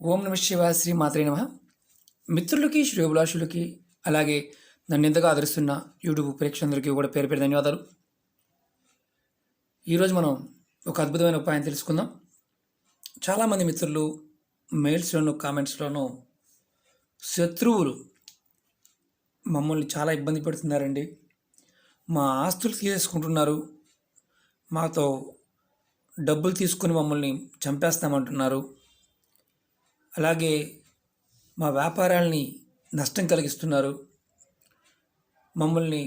ఓం నమ శివాయ శ్రీ మాత్రే నమః. మిత్రులకి శ్రేయోభిలాషులకి అలాగే నన్ను ఎంతగా ఆదరిస్తున్న యూట్యూబ్ ప్రేక్షకులందరికీ కూడా పేరు పేరు ధన్యవాదాలు. ఈరోజు మనం ఒక అద్భుతమైన ఉపాయం తెలుసుకుందాం. చాలామంది మిత్రులు మెయిల్స్లోను కామెంట్స్లోనూ శత్రువులు మమ్మల్ని చాలా ఇబ్బంది పెడుతున్నారండి, మా ఆస్తులు తీసేసుకుంటున్నారు, మాతో డబ్బులు తీసుకొని మమ్మల్ని చంపేస్తామంటున్నారు, అలాగే మా వ్యాపారాల్ని నష్టం కలిగిస్తున్నారు, మమ్మల్ని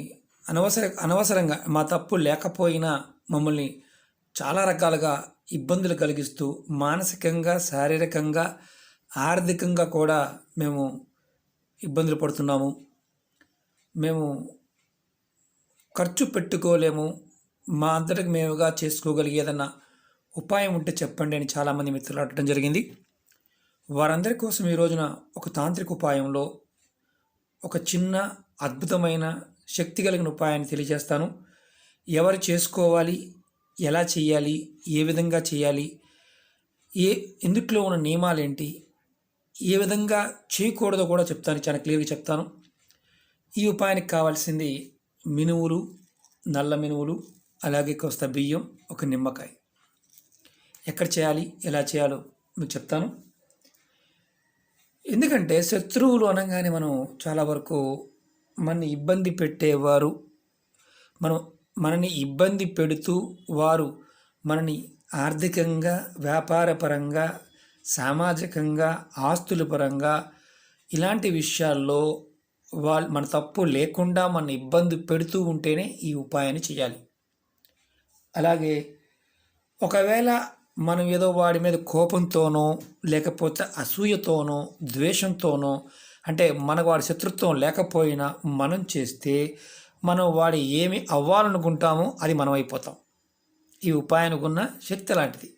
అనవసరంగా మా తప్పు లేకపోయినా మమ్మల్ని చాలా రకాలుగా ఇబ్బందులు కలిగిస్తూ మానసికంగా, శారీరకంగా, ఆర్థికంగా కూడా మేము ఇబ్బందులు పడుతున్నాము, మేము ఖర్చు పెట్టుకోలేము, మా అంతటికి మేముగా చేసుకోగలిగే ఏదన్నా ఉపాయం ఉంటే చెప్పండి అని చాలామంది మిత్రులు అడగడం జరిగింది. వారందరి కోసం ఈ రోజున ఒక తాంత్రిక ఉపాయంలో ఒక చిన్న అద్భుతమైన శక్తి కలిగిన ఉపాయాన్ని తెలియజేస్తాను. ఎవరు చేసుకోవాలి, ఎలా చేయాలి, ఏ విధంగా చేయాలి, ఇందుట్లో ఉన్న నియమాలు ఏంటి, ఏ విధంగా చేయకూడదో కూడా చెప్తాను, చాలా క్లియర్గా చెప్తాను. ఈ ఉపాయానికి కావాల్సింది మినువులు, నల్ల మినువులు, అలాగే కోస్త బియ్యం, ఒక నిమ్మకాయ. ఎక్కడ చేయాలి, ఎలా చేయాలో మీకు చెప్తాను. ఎందుకంటే శత్రువులు అనగానే మనం చాలా వరకు మనని ఇబ్బంది పెట్టేవారు, మనని ఇబ్బంది పెడుతూ వారు మనని ఆర్థికంగా, వ్యాపారపరంగా, సామాజికంగా, ఆస్తుల పరంగా ఇలాంటి విషయాల్లో మన తప్పు లేకుండా మన ఇబ్బంది పెడుతూ ఉంటేనే ఈ ఉపాయాన్ని చేయాలి. అలాగే ఒకవేళ మనం ఏదో వాడి మీద కోపంతోనో లేకపోతే అసూయతోనో ద్వేషంతోనో, అంటే మనకు వాడి శత్రుత్వం లేకపోయినా మనం చేస్తే మనం వాడి ఏమి అవ్వాలనుకుంటామో అది మనం అయిపోతాం. ఈ ఉపాయానికి ఉన్న శక్తి లాంటిది.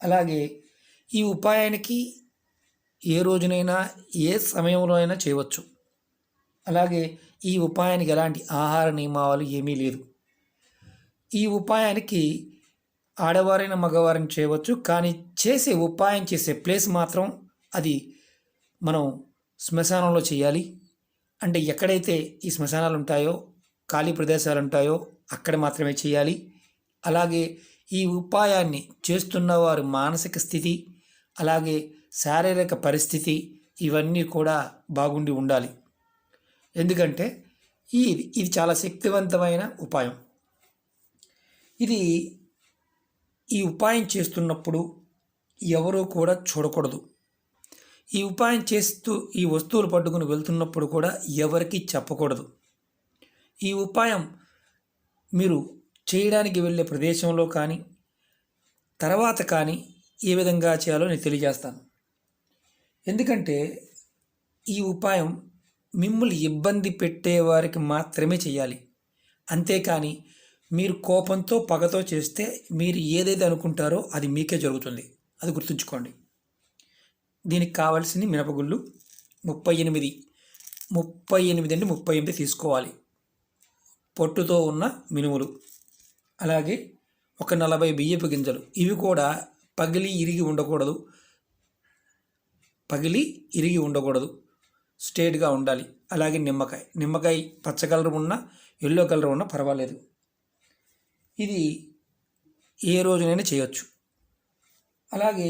అలాగే ఈ ఉపాయానికి ఏ రోజునైనా ఏ సమయంలో అయినా చేయవచ్చు. అలాగే ఈ ఉపాయానికి ఎలాంటి ఆహార నియమాలు ఏమీ లేదు. ఈ ఉపాయానికి ఆడవారైన మగవారిని చేయవచ్చు, కానీ ఉపాయం చేసే ప్లేస్ మాత్రం అది మనం శ్మశానంలో చేయాలి. అంటే ఎక్కడైతే ఈ శ్మశానాలు ఉంటాయో, ఖాళీ ప్రదేశాలు ఉంటాయో అక్కడ మాత్రమే చేయాలి. అలాగే ఈ ఉపాయాన్ని చేస్తున్న వారి మానసిక స్థితి, అలాగే శారీరక పరిస్థితి ఇవన్నీ కూడా బాగుండి ఉండాలి. ఎందుకంటే ఇది చాలా శక్తివంతమైన ఉపాయం. ఈ ఉపాయం చేస్తున్నప్పుడు ఎవరూ కూడా చూడకూడదు. ఈ ఉపాయం చేస్తూ ఈ వస్తువులు పట్టుకుని వెళ్తున్నప్పుడు కూడా ఎవరికి చెప్పకూడదు. ఈ ఉపాయం మీరు చేయడానికి వెళ్ళే ప్రదేశంలో కానీ తర్వాత కానీ ఏ విధంగా చేయాలో నేను తెలియజేస్తాను. ఎందుకంటే ఈ ఉపాయం మిమ్మల్ని ఇబ్బంది పెట్టేవారికి మాత్రమే చేయాలి. అంతేకాని మీరు కోపంతో పగతో చేస్తే మీరు ఏదైతే అనుకుంటారో అది మీకే జరుగుతుంది, అది గుర్తుంచుకోండి. దీనికి కావాల్సింది మినపగుళ్ళు 38 అంటే 38 తీసుకోవాలి. పొట్టుతో ఉన్న మినుములు, అలాగే ఒక 40 బియ్యపు గింజలు. ఇవి కూడా పగిలి ఇరిగి ఉండకూడదు, స్ట్రేట్గా ఉండాలి. అలాగే నిమ్మకాయ పచ్చ కలర్ ఉన్నా ఎల్లో కలర్ ఉన్నా పర్వాలేదు. ఇది ఏ రోజునైనా చేయొచ్చు. అలాగే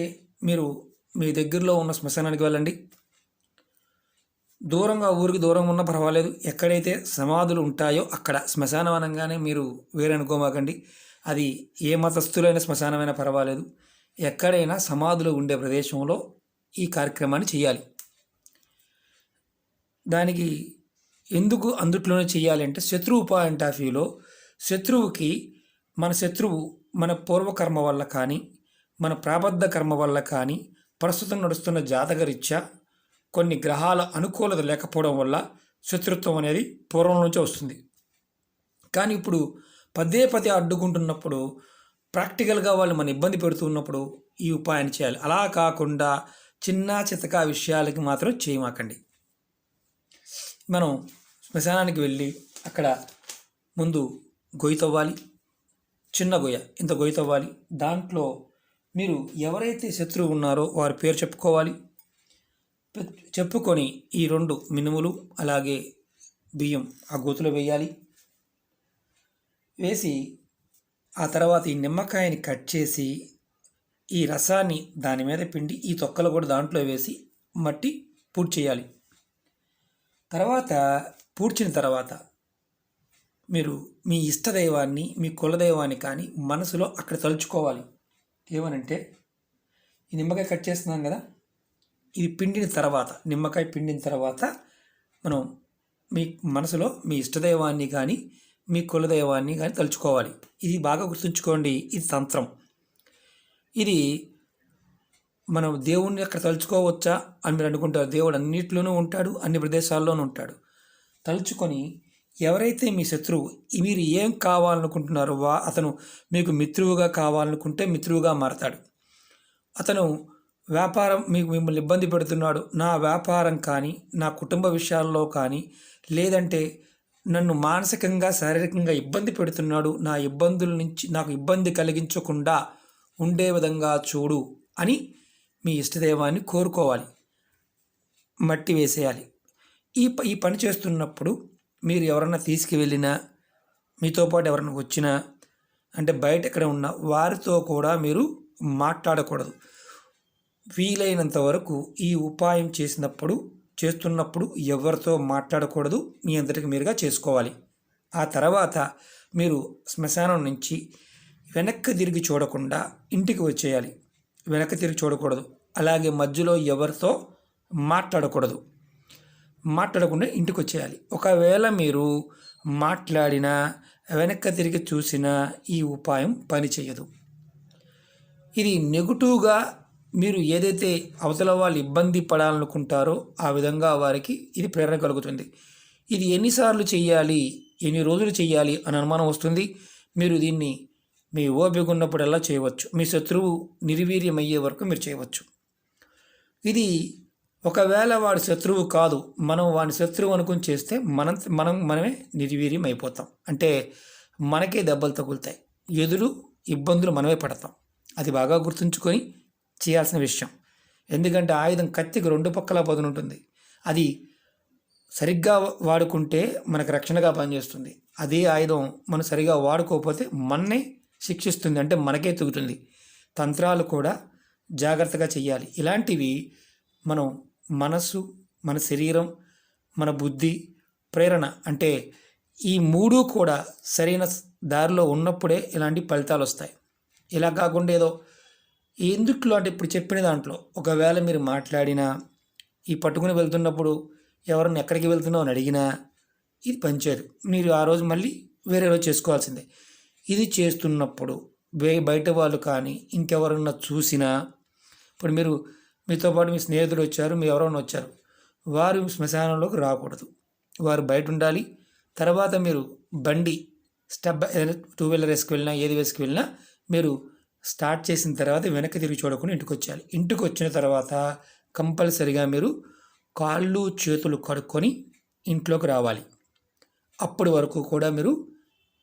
మీరు మీ దగ్గరలో ఉన్న శ్మశానానికి వెళ్ళండి. ఊరికి దూరంగా ఉన్నా పర్వాలేదు. ఎక్కడైతే సమాధులు ఉంటాయో అక్కడ, శ్మశానం అనగానే మీరు వేరే అనుకోమాకండి, అది ఏ మతస్థులైన శ్మశానమైనా పర్వాలేదు. ఎక్కడైనా సమాధులు ఉండే ప్రదేశంలో ఈ కార్యక్రమాన్ని చేయాలి. దానికి ఎందుకు అందుట్లోనే చేయాలి అంటే, శత్రువు పాయింట్ ఆఫ్ వ్యూలో మన శత్రువు మన పూర్వకర్మ వల్ల కానీ, మన ప్రాబద్ధ కర్మ వల్ల కానీ, ప్రస్తుతం నడుస్తున్న జాతకరీత్యా కొన్ని గ్రహాల అనుకూలత లేకపోవడం వల్ల శత్రుత్వం అనేది పూర్వం నుంచే వస్తుంది. కానీ ఇప్పుడు పదే అడ్డుకుంటున్నప్పుడు, ప్రాక్టికల్గా వాళ్ళు మన ఇబ్బంది పెడుతున్నప్పుడు ఈ ఉపాయాన్ని చేయాలి. అలా కాకుండా చిన్న చితకా విషయాలకి మాత్రం చేయమాకండి. మనం శ్మశానానికి వెళ్ళి అక్కడ ముందు గొయ్యి తవ్వాలి, చిన్న గొయ్య, ఇంత గొయ్యి తవ్వాలి. దాంట్లో మీరు ఎవరైతే శత్రువు ఉన్నారో వారి పేరు చెప్పుకోవాలి. చెప్పుకొని ఈ 2 మినుములు అలాగే బియ్యం ఆ గోతులో వేయాలి. వేసి ఆ తర్వాత ఈ నిమ్మకాయని కట్ చేసి ఈ రసాన్ని దాని మీద పిండి ఈ తొక్కలు కూడా దాంట్లో వేసి మట్టి పూడ్చి చేయాలి. తర్వాత పూడ్చిన తర్వాత మీరు మీ ఇష్టదైవాన్ని మీ కులదైవాన్ని కానీ మనసులో అక్కడ తలుచుకోవాలి. ఏమనంటే ఈ నిమ్మకాయ కట్ చేస్తున్నాం కదా, ఇది పిండిన తర్వాత నిమ్మకాయ పిండిన తర్వాత మనం మీ మనసులో మీ ఇష్టదైవాన్ని కానీ మీ కులదైవాన్ని కానీ తలుచుకోవాలి. ఇది బాగా గుర్తుంచుకోండి, ఇది తంత్రం. ఇది మనం దేవుణ్ణి అక్కడ తలుచుకోవచ్చా అని మీరు అనుకుంటారు. దేవుడు అన్నిట్లోనూ ఉంటాడు, అన్ని ప్రదేశాల్లోనూ ఉంటాడు. తలుచుకొని ఎవరైతే మీ శత్రువు మీరు ఏం కావాలనుకుంటున్నారో అతను మీకు మిత్రువుగా కావాలనుకుంటే మిత్రువుగా మారతాడు. అతను వ్యాపారం మిమ్మల్ని ఇబ్బంది పెడుతున్నాడు, నా వ్యాపారం కానీ నా కుటుంబ విషయాల్లో కానీ లేదంటే నన్ను మానసికంగా శారీరకంగా ఇబ్బంది పెడుతున్నాడు, నా ఇబ్బందుల నుంచి నాకు ఇబ్బంది కలిగించకుండా ఉండే విధంగా చూడు అని మీ ఇష్టదైవాన్ని కోరుకోవాలి. మట్టి వేసేయాలి. ఈ పని చేస్తున్నప్పుడు మీరు ఎవరన్నా తీసుకువెళ్ళినా మీతో పాటు ఎవరైనా వచ్చినా అంటే బయట ఎక్కడ ఉన్నా వారితో కూడా మీరు మాట్లాడకూడదు. వీలైనంత వరకు ఈ ఉపాయం చేస్తున్నప్పుడు ఎవరితో మాట్లాడకూడదు, మీ అంతటికి మీరుగా చేసుకోవాలి. ఆ తర్వాత మీరు శ్మశానం నుంచి వెనక్కి తిరిగి చూడకుండా ఇంటికి వచ్చేయాలి. వెనక్కి తిరిగి చూడకూడదు. అలాగే మధ్యలో ఎవరితో మాట్లాడకుండా ఇంటికి వచ్చేయాలి. ఒకవేళ మీరు మాట్లాడినా వెనక్కి తిరిగి చూసినా ఈ ఉపాయం పనిచేయదు. ఇది నెగిటివ్గా మీరు ఏదైతే అవతల వాళ్ళు ఇబ్బంది పడాలనుకుంటారో ఆ విధంగా వారికి ఇది ప్రేరణ కలుగుతుంది. ఇది ఎన్నిసార్లు చేయాలి, ఎన్ని రోజులు చేయాలి అని అనుమానం వస్తుంది. మీరు దీన్ని మీ ఓపిక ఉన్నప్పుడల్లా చేయవచ్చు. మీ శత్రువు నిర్వీర్యమయ్యే వరకు మీరు చేయవచ్చు. ఇది ఒకవేళ వాడి శత్రువు కాదు, మనం వాడి శత్రువు అనుకుని చేస్తే మనమే నిర్వీర్యం అయిపోతాం. అంటే మనకే దెబ్బలు తగులుతాయి, ఎదురు ఇబ్బందులు మనమే పడతాం. అది బాగా గుర్తుంచుకొని చేయాల్సిన విషయం. ఎందుకంటే ఆయుధం కత్తికి 2 పక్కల పదును ఉంటుంది. అది సరిగ్గా వాడుకుంటే మనకు రక్షణగా పనిచేస్తుంది. అదే ఆయుధం మనం సరిగా వాడుకోకపోతే మననే శిక్షిస్తుంది, అంటే మనకే తెగుతుంది. తంత్రాలు కూడా జాగ్రత్తగా చేయాలి. ఇలాంటివి మనం మనసు, మన శరీరం, మన బుద్ధి, ప్రేరణ అంటే ఈ 3 కూడా సరైన దారిలో ఉన్నప్పుడే ఇలాంటి ఫలితాలు వస్తాయి. ఇలా కాకుండా ఏదో ఎందుట్లో అంటే ఇప్పుడు చెప్పిన దాంట్లో ఒకవేళ మీరు మాట్లాడినా ఈ పట్టుకుని వెళ్తున్నప్పుడు ఎవరన్నా ఎక్కడికి వెళ్తున్నావు అని అడిగినా ఇది పనిచేయదు. మీరు ఆ రోజు మళ్ళీ వేరే రోజు చేసుకోవాల్సిందే. ఇది చేస్తున్నప్పుడు బయట వాళ్ళు కానీ ఇంకెవరన్నా చూసినా, ఇప్పుడు మీతో పాటు మీ స్నేహితులు వచ్చారు, మీరు ఎవరైనా వచ్చారు, వారు శ్మశానంలోకి రాకూడదు, వారు బయట ఉండాలి. తర్వాత మీరు బండి స్టెప్ 2 వీలర్ వేసుకువెళ్ళినా ఏది వేసుకువెళ్ళినా మీరు స్టార్ట్ చేసిన తర్వాత వెనక్కి తిరిగి చూడకుండా ఇంటికి వచ్చేయాలి. ఇంటికి వచ్చిన తర్వాత కంపల్సరిగా మీరు కాళ్ళు చేతులు కడుక్కొని ఇంట్లోకి రావాలి. అప్పటి వరకు కూడా మీరు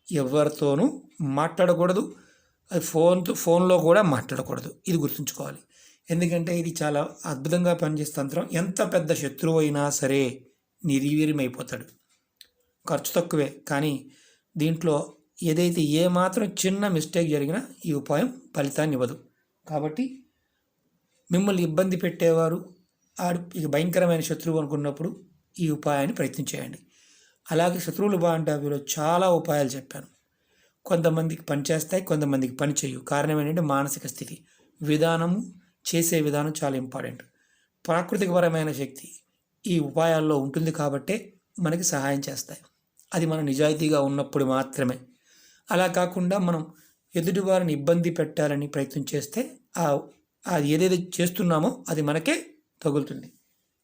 ఎవరితోనూ మాట్లాడకూడదు. అది ఫోన్లో కూడా మాట్లాడకూడదు. ఇది గుర్తుంచుకోవాలి. ఎందుకంటే ఇది చాలా అద్భుతంగా పనిచేసే తంత్రం. ఎంత పెద్ద శత్రువు అయినా సరే నిర్వీర్యమైపోతాడు. ఖర్చు తక్కువే, కానీ దీంట్లో ఏదైతే ఏమాత్రం చిన్న మిస్టేక్ జరిగినా ఈ ఉపాయం ఫలితాన్ని ఇవ్వదు. కాబట్టి మిమ్మల్ని ఇబ్బంది పెట్టేవారు ఇక భయంకరమైన శత్రువు అనుకున్నప్పుడు ఈ ఉపాయాన్ని ప్రయత్నించేయండి. అలాగే శత్రువులు బాగుంటే వీళ్ళు చాలా ఉపాయాలు చెప్పాను. కొంతమందికి పనిచేస్తాయి, కొంతమందికి పని చేయవు. కారణం ఏంటంటే మానసిక స్థితి, విధానము, చేసే విధానం చాలా ఇంపార్టెంట్. ప్రాకృతికపరమైన శక్తి ఈ ఉపాయాల్లో ఉంటుంది కాబట్టే మనకి సహాయం చేస్తాయి. అది మన నిజాయితీగా ఉన్నప్పుడు మాత్రమే. అలా కాకుండా మనం ఎదుటి వారిని ఇబ్బంది పెట్టాలని ప్రయత్నం చేస్తే అది ఏదైతే చేస్తున్నామో అది మనకే తగులుతుంది.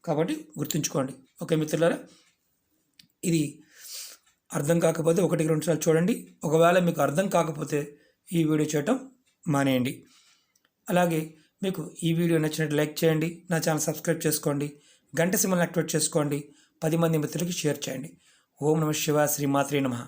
కాబట్టి గుర్తుంచుకోండి. ఓకే మిత్రులారా, ఇది అర్థం కాకపోతే 1-2 సార్లు చూడండి. ఒకవేళ మీకు అర్థం కాకపోతే ఈ వీడియో చేయటం మానేయండి. అలాగే మీకు ఈ వీడియో నచ్చినట్టు లైక్ చేయండి, నా ఛానల్ సబ్స్క్రైబ్ చేసుకోండి, గంట సింబల్ని యాక్టివేట్ చేసుకోండి, 10 మంది మిత్రులకి షేర్ చేయండి. ఓం నమః శివాయ, శ్రీమాత్రే నమః.